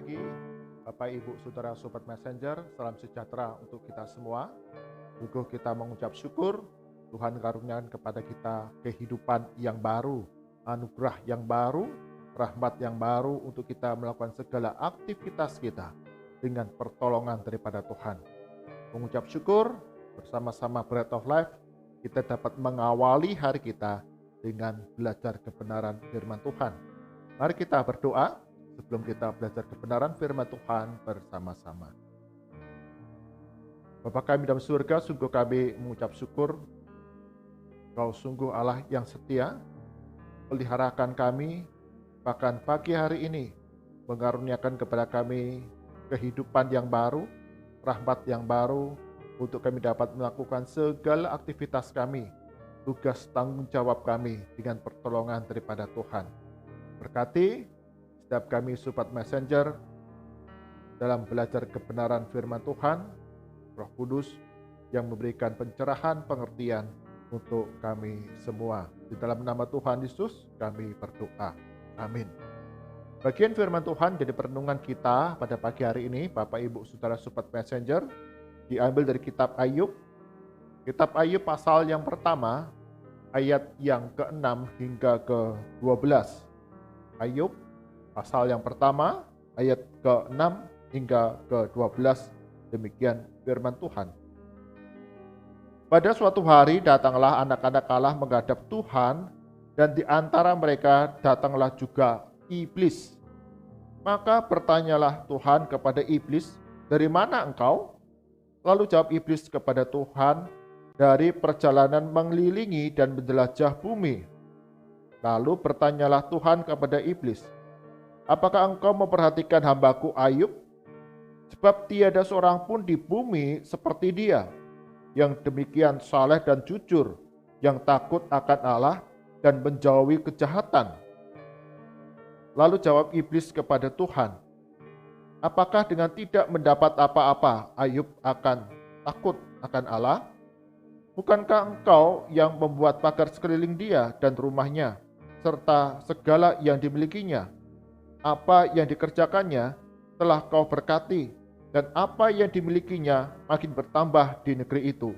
pagi, Bapak, Ibu, Saudara, Sobat Messenger, salam sejahtera untuk kita semua. Sungguh kita mengucap syukur, Tuhan karuniakan kepada kita kehidupan yang baru, anugerah yang baru, rahmat yang baru untuk kita melakukan segala aktivitas kita dengan pertolongan daripada Tuhan. Mengucap syukur, bersama-sama Bread of Life, kita dapat mengawali hari kita dengan belajar kebenaran firman Tuhan. Mari kita berdoa sebelum kita belajar kebenaran firman Tuhan bersama-sama. Bapa kami dalam surga, sungguh kami mengucap syukur. Kau sungguh Allah yang setia, peliharakan kami, bahkan pagi hari ini mengaruniakan kepada kami kehidupan yang baru, rahmat yang baru, untuk kami dapat melakukan segala aktivitas kami, tugas tanggung jawab kami dengan pertolongan daripada Tuhan. Berkati setiap kami Sobat Messenger dalam belajar kebenaran firman Tuhan, Roh Kudus yang memberikan pencerahan pengertian untuk kami semua. Di dalam nama Tuhan Yesus kami berdoa. Amin. Bagian firman Tuhan jadi perenungan kita pada pagi hari ini, Bapak, Ibu, Saudara, Sobat Messenger, diambil dari kitab Ayub. Kitab Ayub pasal yang pertama, ayat yang ke-6 hingga ke-12. Ayub pasal yang pertama, ayat ke-6 hingga ke-12, demikian firman Tuhan. Pada suatu hari datanglah anak-anak Allah menghadap Tuhan, dan di antara mereka datanglah juga iblis. Maka bertanyalah Tuhan kepada iblis, "Dari mana engkau?" Lalu jawab iblis kepada Tuhan, "Dari perjalanan mengelilingi dan menjelajah bumi." Lalu bertanyalah Tuhan kepada iblis, "Apakah engkau memperhatikan hambaku Ayub? Sebab tiada seorang pun di bumi seperti dia, yang demikian saleh dan jujur, yang takut akan Allah dan menjauhi kejahatan." Lalu jawab iblis kepada Tuhan, "Apakah dengan tidak mendapat apa-apa Ayub akan takut akan Allah? Bukankah engkau yang membuat pagar sekeliling dia dan rumahnya, serta segala yang dimilikinya? Apa yang dikerjakannya telah kau berkati, dan apa yang dimilikinya makin bertambah di negeri itu.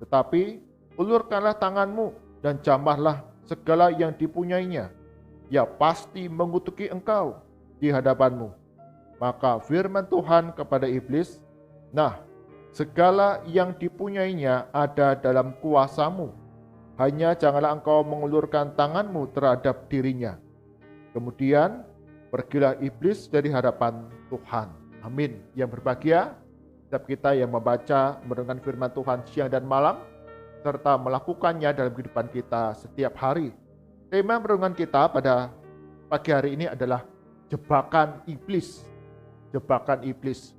Tetapi ulurkanlah tanganmu dan jamahlah segala yang dipunyainya. Ia pasti mengutuki engkau di hadapanmu." Maka firman Tuhan kepada iblis, "Nah, segala yang dipunyainya ada dalam kuasamu. Hanya janganlah engkau mengulurkan tanganmu terhadap dirinya." Kemudian pergilah iblis dari hadapan Tuhan. Amin. Yang berbahagia setiap kita yang membaca, merenungkan firman Tuhan siang dan malam, serta melakukannya dalam kehidupan kita setiap hari. Tema merenungan kita pada pagi hari ini adalah jebakan iblis. Jebakan iblis.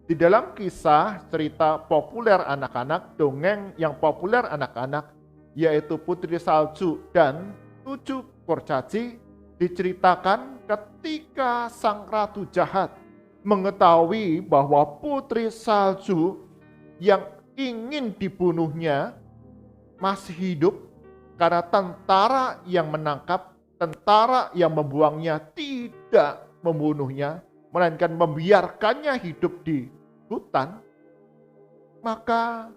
Di dalam kisah cerita populer anak-anak, dongeng yang populer anak-anak, yaitu Putri Salju dan 7 kurcaci, diceritakan ketika sang ratu jahat mengetahui bahwa Putri Salju yang ingin dibunuhnya masih hidup, karena tentara yang menangkap, tentara yang membuangnya tidak membunuhnya, melainkan membiarkannya hidup di hutan. Maka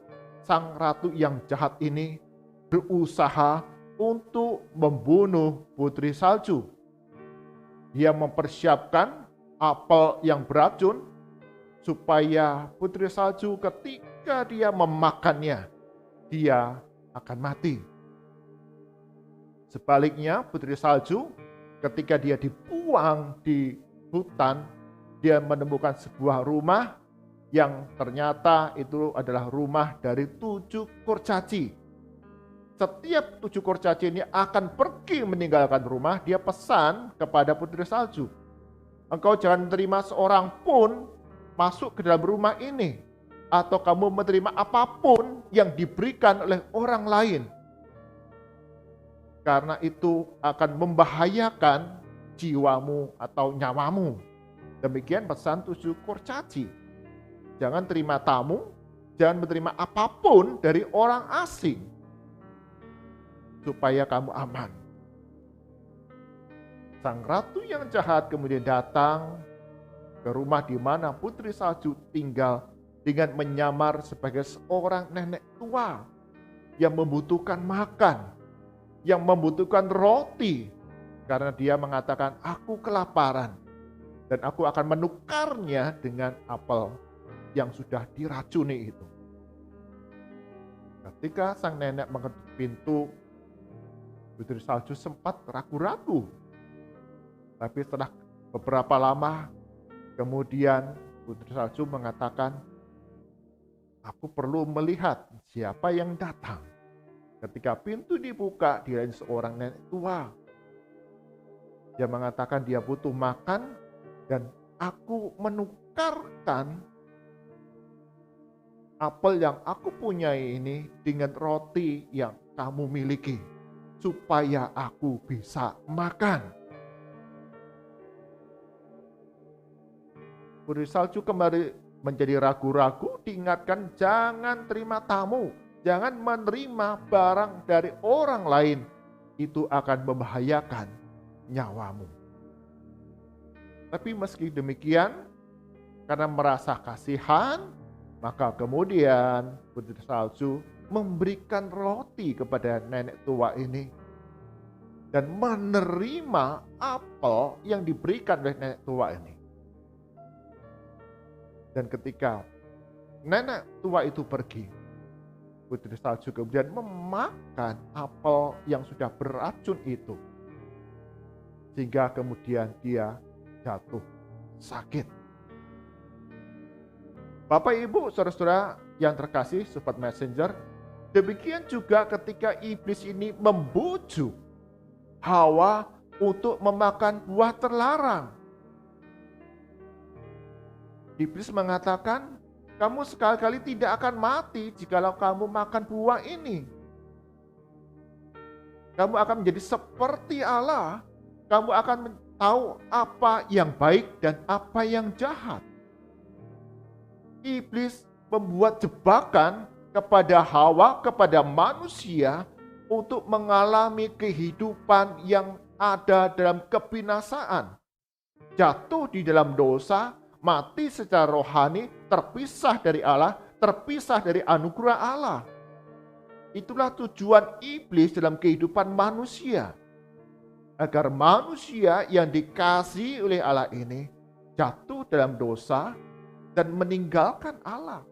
sang ratu yang jahat ini berusaha untuk membunuh Putri Salju. Dia mempersiapkan apel yang beracun supaya Putri Salju ketika dia memakannya, dia akan mati. Sebaliknya Putri Salju ketika dia dibuang di hutan, dia menemukan sebuah rumah yang ternyata itu adalah rumah dari 7 kurcaci. Setiap 7 kurcaci ini akan pergi meninggalkan rumah. Dia pesan kepada Putri Salju, "Engkau jangan menerima seorang pun masuk ke dalam rumah ini, atau kamu menerima apapun yang diberikan oleh orang lain, karena itu akan membahayakan jiwamu atau nyawamu." Demikian pesan 7 kurcaci. Jangan terima tamu, jangan menerima apapun dari orang asing, supaya kamu aman. Sang ratu yang jahat kemudian datang ke rumah di mana Putri Salju tinggal dengan menyamar sebagai seorang nenek tua yang membutuhkan makan, yang membutuhkan roti, karena dia mengatakan, "Aku kelaparan dan aku akan menukarnya dengan apel yang sudah diracuni itu." Ketika sang nenek mengetuk pintu, Putri Salju sempat ragu-ragu. Tapi setelah beberapa lama kemudian Putri Salju mengatakan, "Aku perlu melihat siapa yang datang." Ketika pintu dibuka, dia seorang nenek tua. Dia mengatakan dia butuh makan dan aku menukarkan apel yang aku punyai ini dengan roti yang kamu miliki, supaya aku bisa makan. Putri Salju kembali menjadi ragu-ragu, diingatkan jangan terima tamu, jangan menerima barang dari orang lain, itu akan membahayakan nyawamu. Tapi meski demikian, karena merasa kasihan, maka kemudian Putri Salju memberikan roti kepada nenek tua ini dan menerima apel yang diberikan oleh nenek tua ini. Dan ketika nenek tua itu pergi, Putri Salju kemudian memakan apel yang sudah beracun itu, sehingga kemudian dia jatuh sakit. Bapak, Ibu, saudara-saudara yang terkasih, Sobat Messenger, demikian juga ketika iblis ini membujuk Hawa untuk memakan buah terlarang. Iblis mengatakan, kamu sekali-kali tidak akan mati jikalau kamu makan buah ini. Kamu akan menjadi seperti Allah. Kamu akan tahu apa yang baik dan apa yang jahat. Iblis membuat jebakan kepada Hawa, kepada manusia untuk mengalami kehidupan yang ada dalam kebinasaan. Jatuh di dalam dosa, mati secara rohani, terpisah dari Allah, terpisah dari anugerah Allah. Itulah tujuan iblis dalam kehidupan manusia. Agar manusia yang dikasihi oleh Allah ini jatuh dalam dosa dan meninggalkan Allah.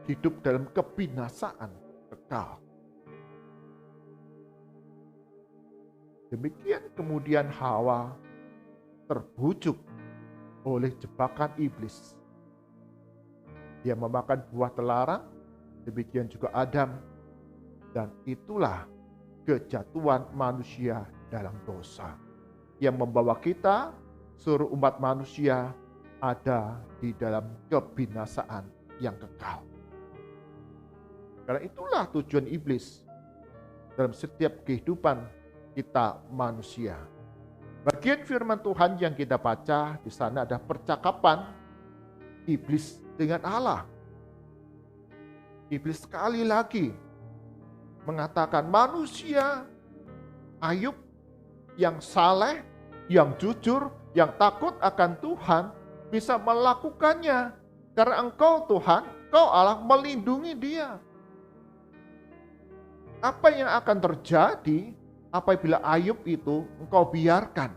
Hidup dalam kebinasaan kekal. Demikian kemudian Hawa terbujuk oleh jebakan iblis. Dia memakan buah terlarang, demikian juga Adam. Dan itulah kejatuhan manusia dalam dosa yang membawa kita, seluruh umat manusia, ada di dalam kebinasaan yang kekal. Karena itulah tujuan iblis dalam setiap kehidupan kita manusia. Bagian firman Tuhan yang kita baca di sana ada percakapan iblis dengan Allah. Iblis sekali lagi mengatakan manusia Ayub yang saleh, yang jujur, yang takut akan Tuhan bisa melakukannya. Karena Engkau Tuhan, Engkau Allah melindungi dia. Apa yang akan terjadi apabila Ayub itu Engkau biarkan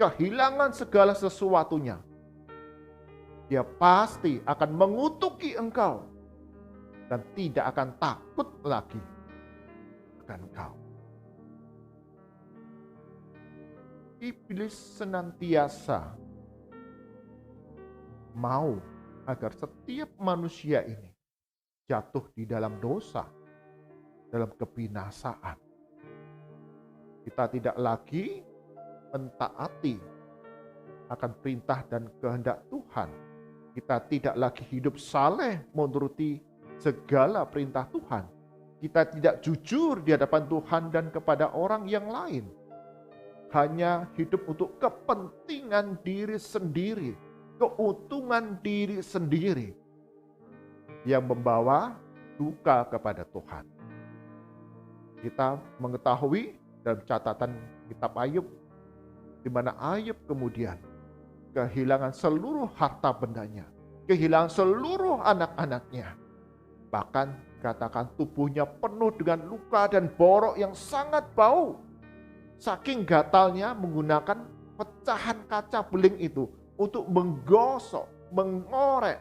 kehilangan segala sesuatunya? Dia pasti akan mengutuki Engkau dan tidak akan takut lagi akan Engkau. Iblis senantiasa mau agar setiap manusia ini jatuh di dalam dosa, dalam kebinasaan. Kita tidak lagi mentaati akan perintah dan kehendak Tuhan. Kita tidak lagi hidup saleh menuruti segala perintah Tuhan. Kita tidak jujur di hadapan Tuhan dan kepada orang yang lain. Hanya hidup untuk kepentingan diri sendiri, keuntungan diri sendiri yang membawa duka kepada Tuhan. Kita mengetahui dalam catatan kitab Ayub, di mana Ayub kemudian kehilangan seluruh harta bendanya, kehilangan seluruh anak-anaknya. Bahkan katakan tubuhnya penuh dengan luka dan borok yang sangat bau. Saking gatalnya menggunakan pecahan kaca beling itu untuk menggosok, mengorek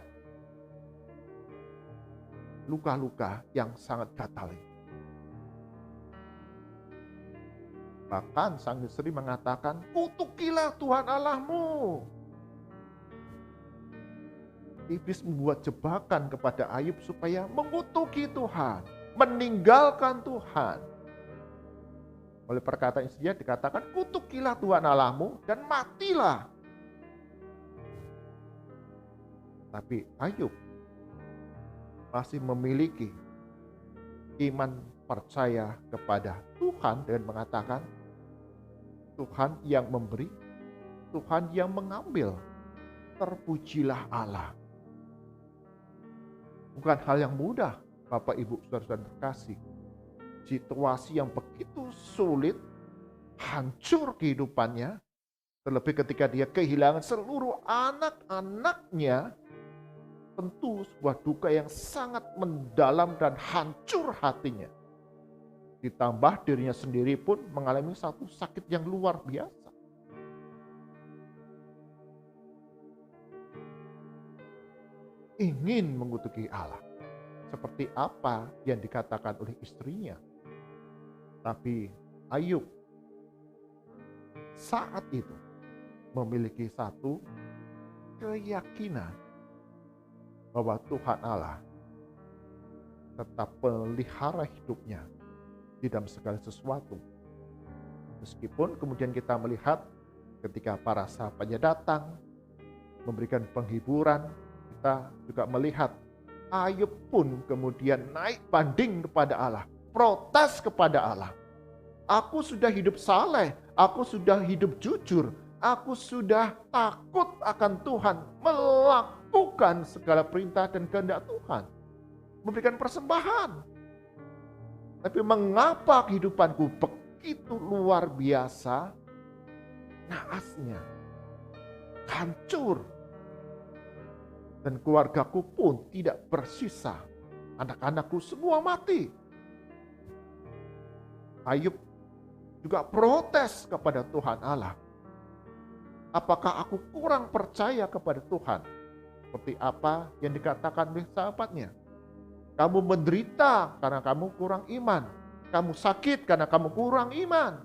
luka-luka yang sangat gatal itu. Bahkan sang istri mengatakan, kutukilah Tuhan Allahmu. Iblis membuat jebakan kepada Ayub supaya mengutuki Tuhan, meninggalkan Tuhan. Oleh perkataan istrinya dikatakan, kutukilah Tuhan Allahmu dan matilah. Tapi Ayub masih memiliki iman percaya kepada Tuhan dengan mengatakan, Tuhan yang memberi, Tuhan yang mengambil, terpujilah Allah. Bukan hal yang mudah, Bapak Ibu Saudara-saudara terkasih. Situasi yang begitu sulit, hancur kehidupannya, terlebih ketika dia kehilangan seluruh anak-anaknya, tentu sebuah duka yang sangat mendalam dan hancur hatinya. Ditambah dirinya sendiri pun mengalami satu sakit yang luar biasa. Ingin mengutuki Allah. Seperti apa yang dikatakan oleh istrinya. Tapi Ayub saat itu memiliki satu keyakinan bahwa Tuhan Allah tetap pelihara hidupnya di dalam segala sesuatu. Meskipun kemudian kita melihat ketika para sahabatnya datang memberikan penghiburan, kita juga melihat Ayub pun kemudian naik banding kepada Allah, protes kepada Allah. Aku sudah hidup saleh, aku sudah hidup jujur, aku sudah takut akan Tuhan, melakukan segala perintah dan kehendak Tuhan, memberikan persembahan. Tapi mengapa kehidupanku begitu luar biasa, naasnya, hancur, dan keluargaku pun tidak bersisa, anak-anakku semua mati. Ayub juga protes kepada Tuhan Allah. Apakah aku kurang percaya kepada Tuhan? Seperti apa yang dikatakan oleh sahabatnya. Kamu menderita karena kamu kurang iman. Kamu sakit karena kamu kurang iman.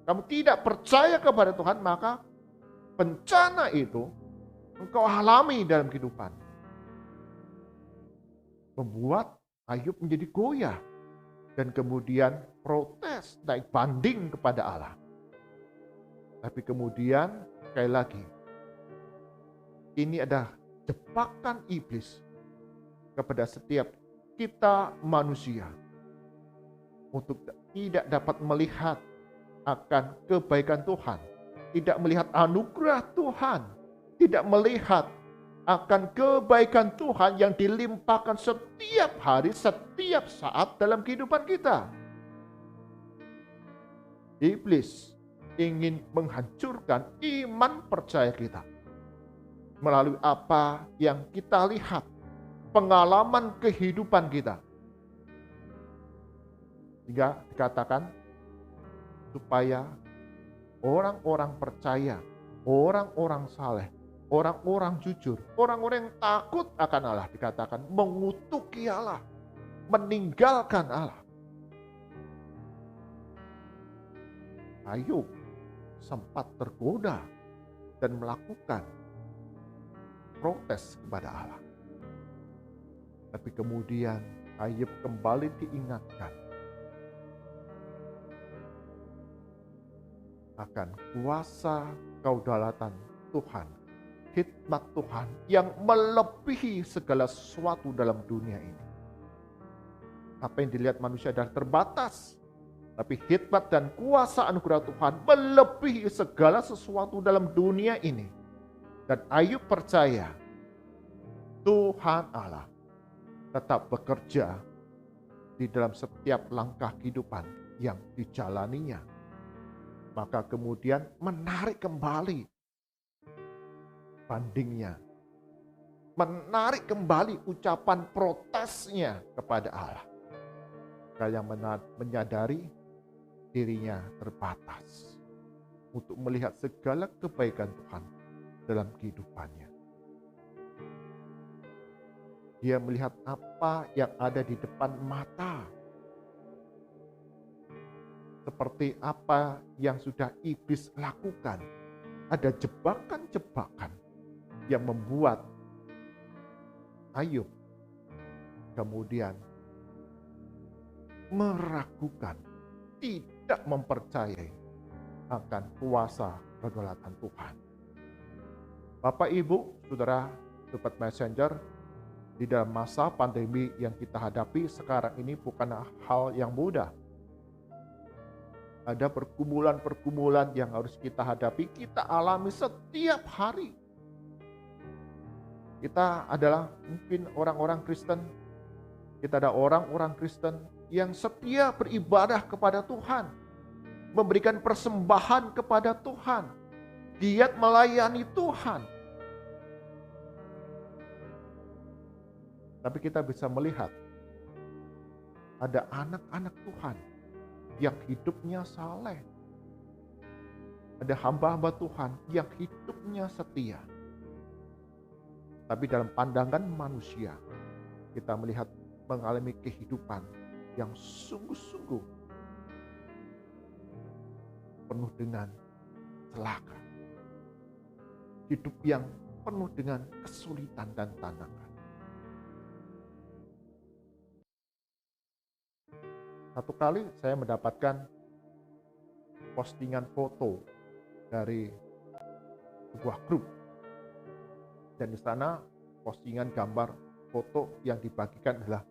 Kamu tidak percaya kepada Tuhan, maka bencana itu engkau alami dalam kehidupan. Membuat Ayub menjadi goyah. Dan kemudian protes, naik banding kepada Allah. Tapi kemudian sekali lagi, ini adalah jebakan iblis kepada setiap kita manusia untuk tidak dapat melihat akan kebaikan Tuhan, tidak melihat anugerah Tuhan, tidak melihat akan kebaikan Tuhan yang dilimpahkan setiap hari, setiap saat dalam kehidupan kita. Iblis ingin menghancurkan iman percaya kita melalui apa yang kita lihat, pengalaman kehidupan kita. Sehingga dikatakan supaya orang-orang percaya, orang-orang saleh, orang-orang jujur, orang-orang yang takut akan Allah, dikatakan mengutuki Allah, meninggalkan Allah. Ayub sempat tergoda dan melakukan protes kepada Allah. Tapi kemudian Ayub kembali diingatkan akan kuasa kedaulatan Tuhan, hikmat Tuhan yang melebihi segala sesuatu dalam dunia ini. Apa yang dilihat manusia adalah terbatas, tapi hikmat dan kuasa anugerah Tuhan melebihi segala sesuatu dalam dunia ini. Dan Ayub percaya Tuhan Allah tetap bekerja di dalam setiap langkah kehidupan yang dijalaninya. Maka kemudian menarik kembali bandingnya, menarik kembali ucapan protesnya kepada Allah. Yang menyadari dirinya terbatas untuk melihat segala kebaikan Tuhan dalam kehidupannya. Dia melihat apa yang ada di depan mata, seperti apa yang sudah iblis lakukan. Ada jebakan-jebakan yang membuat Ayub kemudian meragukan, tidak mempercayai akan kuasa kedaulatan Tuhan. Bapak, Ibu, Saudara, Sobat Messenger, di dalam masa pandemi yang kita hadapi sekarang ini bukan hal yang mudah. Ada pergumulan-pergumulan yang harus kita hadapi, kita alami setiap hari. Kita adalah mungkin orang-orang Kristen, kita ada orang-orang Kristen yang setia beribadah kepada Tuhan, memberikan persembahan kepada Tuhan, giat melayani Tuhan. Tapi kita bisa melihat ada anak-anak Tuhan yang hidupnya saleh. Ada hamba-hamba Tuhan yang hidupnya setia. Tapi dalam pandangan manusia, kita melihat mengalami kehidupan yang sungguh-sungguh penuh dengan celaka. Hidup yang penuh dengan kesulitan dan tantangan. Satu kali saya mendapatkan postingan foto dari sebuah grup. Dan di sana postingan gambar foto yang dibagikan adalah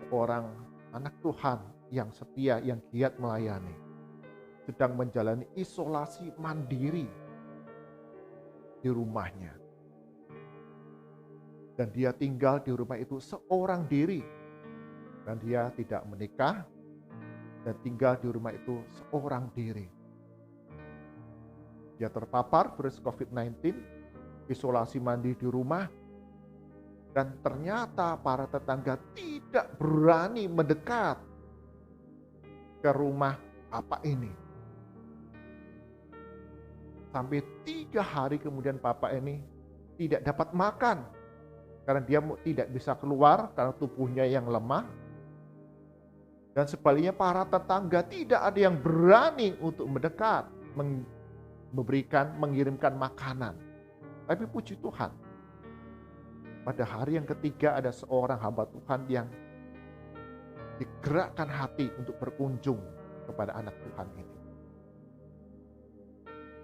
seorang anak Tuhan yang setia, yang giat melayani, sedang menjalani isolasi mandiri di rumahnya. Dan dia tinggal di rumah itu seorang diri. Dan dia tidak menikah dan tinggal di rumah itu seorang diri. Dia terpapar virus COVID-19, isolasi mandiri di rumah, dan ternyata para tetangga tidak berani mendekat ke rumah Bapak ini. Sampai 3 hari kemudian Bapak ini tidak dapat makan karena dia tidak bisa keluar karena tubuhnya yang lemah. Dan sebaliknya para tetangga tidak ada yang berani untuk mendekat, mengirimkan makanan. Tapi puji Tuhan, pada hari yang ketiga ada seorang hamba Tuhan yang digerakkan hati untuk berkunjung kepada anak Tuhan ini.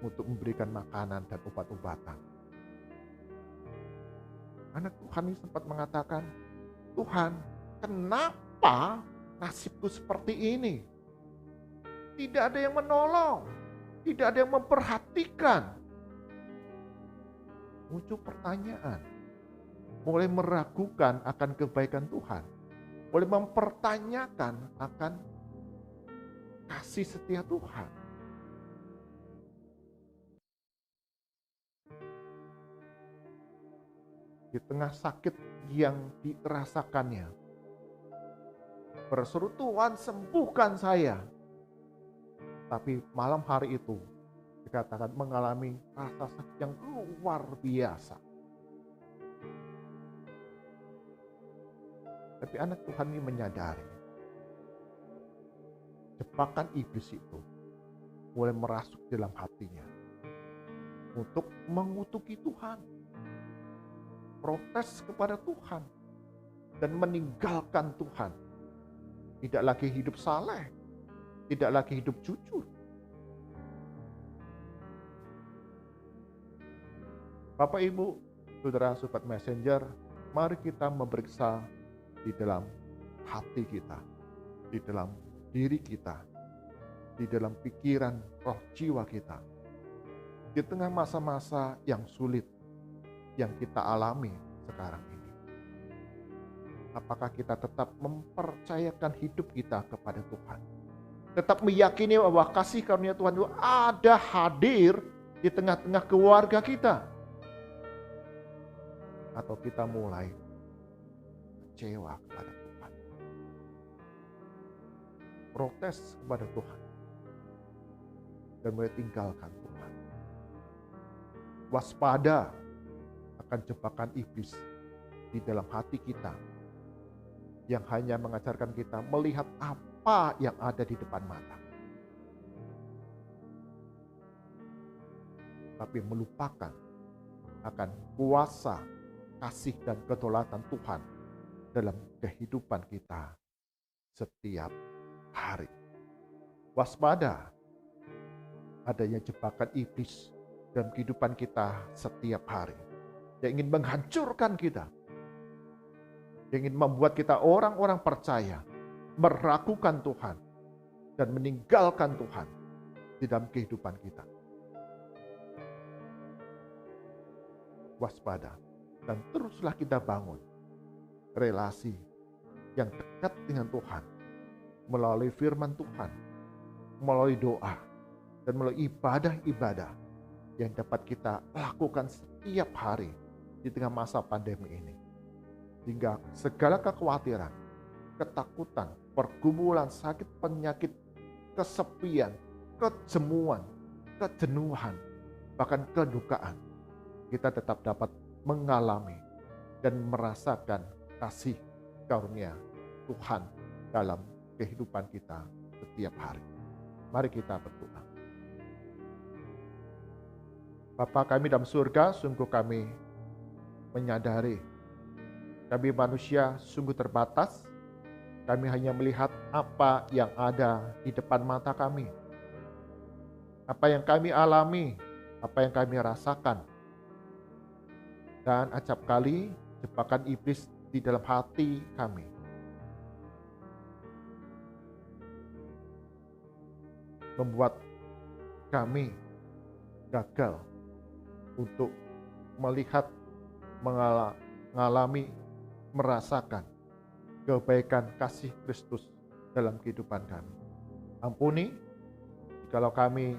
Untuk memberikan makanan dan obat-obatan. Anak Tuhan ini sempat mengatakan, Tuhan, kenapa nasibku seperti ini? Tidak ada yang menolong, tidak ada yang memperhatikan. Muncul pertanyaan, mulai meragukan akan kebaikan Tuhan, mulai mempertanyakan akan kasih setia Tuhan. Di tengah sakit yang dirasakannya, berseru, Tuhan sembuhkan saya. Tapi malam hari itu dikatakan mengalami rasa sakit yang luar biasa. Tapi anak Tuhan ini menyadari jebakan iblis itu mulai merasuk dalam hatinya untuk mengutuki Tuhan, protes kepada Tuhan, dan meninggalkan Tuhan. Tidak lagi hidup saleh, tidak lagi hidup jujur. Bapak, Ibu, Saudara, Sobat Messenger, mari kita memeriksa di dalam hati kita, di dalam diri kita, di dalam pikiran, roh jiwa kita. Di tengah masa-masa yang sulit yang kita alami sekarang ini. Apakah kita tetap mempercayakan hidup kita kepada Tuhan? Tetap meyakini bahwa kasih karunia Tuhan itu ada hadir di tengah-tengah keluarga kita. atau kita mulai kecewa kepada Tuhan, protes kepada Tuhan, dan mulai tinggalkan Tuhan. Waspada akan jebakan iblis di dalam hati kita yang hanya mengajarkan kita melihat apa yang ada di depan mata, tapi melupakan akan kuasa, kasih, dan kedaulatan Tuhan dalam kehidupan kita setiap hari. Waspada adanya jebakan iblis dalam kehidupan kita setiap hari yang ingin menghancurkan kita, yang ingin membuat kita orang-orang percaya meragukan Tuhan dan meninggalkan Tuhan di dalam kehidupan kita. Waspada dan teruslah kita bangun relasi yang dekat dengan Tuhan melalui firman Tuhan, melalui doa, dan melalui ibadah-ibadah yang dapat kita lakukan setiap hari di tengah masa pandemi ini. Sehingga segala kekhawatiran, ketakutan, pergumulan, sakit, penyakit, kesepian, kejemuan, kejenuhan, bahkan kedukaan, kita tetap dapat mengalami dan merasakan kasih karunia Tuhan dalam kehidupan kita setiap hari. Mari kita berdoa. Bapa kami dalam surga, sungguh kami menyadari kami manusia sungguh terbatas. Kami hanya melihat apa yang ada di depan mata kami, apa yang kami alami, apa yang kami rasakan. Dan acap kali jebakan iblis di dalam hati kami membuat kami gagal untuk melihat, mengalami, merasakan kebaikan kasih Kristus dalam kehidupan kami. Ampuni jikalau kami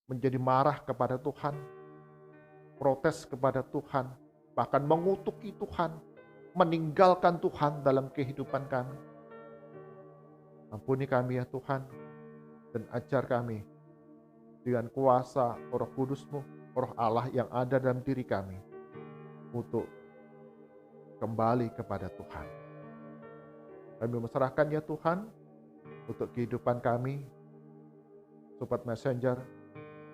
menjadi marah kepada Tuhan, protes kepada Tuhan, bahkan mengutuki Tuhan, meninggalkan Tuhan dalam kehidupan kami. Ampuni kami ya Tuhan, dan ajar kami dengan kuasa Roh Kudus-Mu, Roh Allah yang ada dalam diri kami, untuk kembali kepada Tuhan. Kami menyerahkan ya Tuhan untuk kehidupan kami, Sobat Messenger,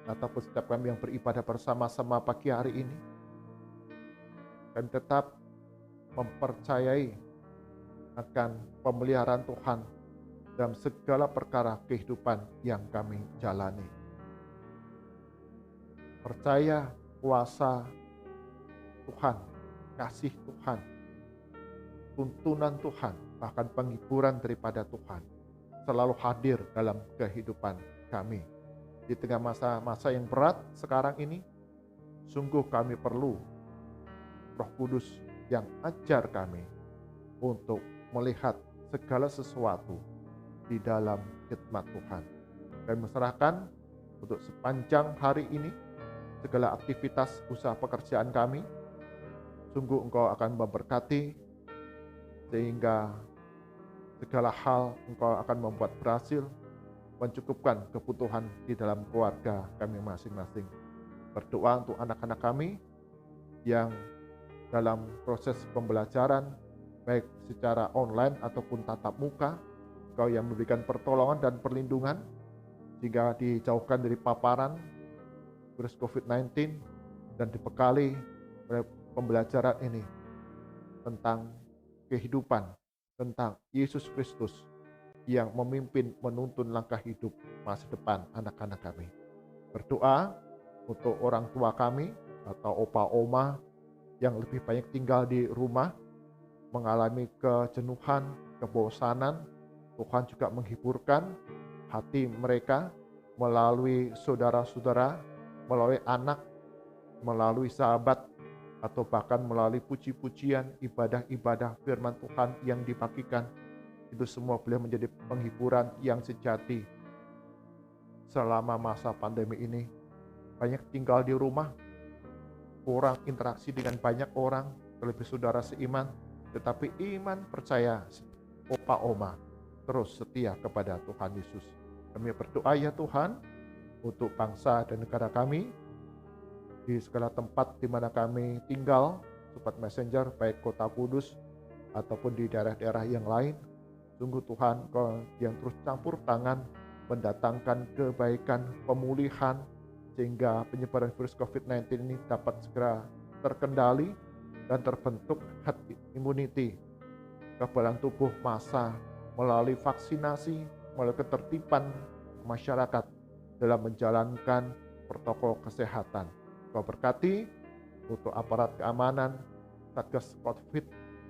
ataupun setiap kami yang beribadah bersama-sama pagi hari ini. Kami tetap mempercayai akan pemeliharaan Tuhan dalam segala perkara kehidupan yang kami jalani. Percaya kuasa Tuhan, kasih Tuhan, tuntunan Tuhan, bahkan penghiburan daripada Tuhan selalu hadir dalam kehidupan kami. Di tengah masa-masa yang berat sekarang ini, sungguh kami perlu Roh Kudus yang ajar kami untuk melihat segala sesuatu di dalam khidmat Tuhan. Kami menyerahkan untuk sepanjang hari ini segala aktivitas usaha pekerjaan kami. Sungguh Engkau akan memberkati, sehingga segala hal Engkau akan membuat berhasil, mencukupkan kebutuhan di dalam keluarga kami masing-masing. Berdoa untuk anak-anak kami yang dalam proses pembelajaran, baik secara online ataupun tatap muka. Engkau yang memberikan pertolongan dan perlindungan, sehingga dijauhkan dari paparan virus COVID-19 dan dibekali oleh pembelajaran ini tentang kehidupan, tentang Yesus Kristus yang memimpin menuntun langkah hidup masa depan anak-anak kami. Berdoa untuk orang tua kami atau opa oma yang lebih banyak tinggal di rumah, mengalami kejenuhan, kebosanan. Tuhan juga menghiburkan hati mereka melalui saudara-saudara, melalui anak, melalui sahabat, atau bahkan melalui puji-pujian, ibadah-ibadah firman Tuhan yang dibagikan. Itu semua boleh menjadi penghiburan yang sejati. Selama masa pandemi ini, banyak tinggal di rumah, kurang interaksi dengan banyak orang, terlebih saudara seiman, tetapi iman percaya opa oma terus setia kepada Tuhan Yesus. Kami berdoa ya Tuhan untuk bangsa dan negara kami, di segala tempat di mana kami tinggal, Sobat Messenger, baik kota Kudus ataupun di daerah-daerah yang lain. Sungguh Tuhan, Kau yang terus campur tangan mendatangkan kebaikan, pemulihan, sehingga penyebaran virus COVID-19 ini dapat segera terkendali dan terbentuk herd immunity, kekebalan tubuh massa melalui vaksinasi, melalui ketertiban masyarakat dalam menjalankan protokol kesehatan. Kau berkati untuk aparat keamanan, Satgas COVID,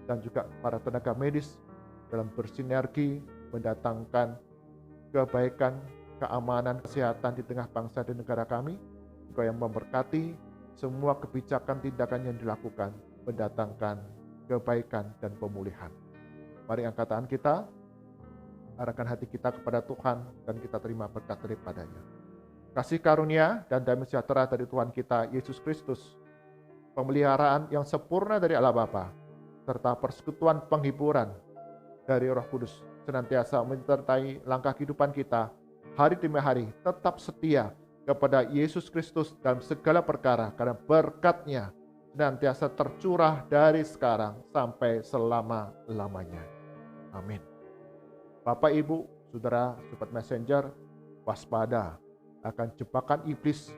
dan juga para tenaga medis dalam bersinergi mendatangkan kebaikan, keamanan, kesehatan di tengah bangsa dan negara kami. Engkau yang memberkati semua kebijakan tindakan yang dilakukan mendatangkan kebaikan dan pemulihan. Mari angkat tangan kita, arahkan hati kita kepada Tuhan, dan kita terima berkat daripadanya. Kasih karunia dan damai sejahtera dari Tuhan kita Yesus Kristus, pemeliharaan yang sempurna dari Allah Bapa, serta persekutuan penghiburan dari Roh Kudus senantiasa menyertai langkah kehidupan kita hari demi hari, tetap setia kepada Yesus Kristus dalam segala perkara, karena berkat-Nya senantiasa tercurah dari sekarang sampai selama-lamanya. Amin. Bapak, Ibu, Saudara, Sobat Messenger, waspada akan jebakan iblis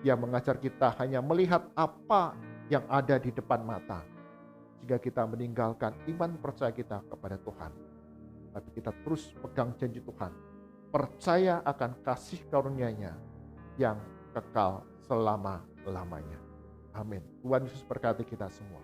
yang mengajar kita hanya melihat apa yang ada di depan mata, sehingga kita meninggalkan iman percaya kita kepada Tuhan. Tapi kita terus pegang janji Tuhan, percaya akan kasih karunia-Nya yang kekal selama-lamanya. Amin. Tuhan Yesus berkati kita semua.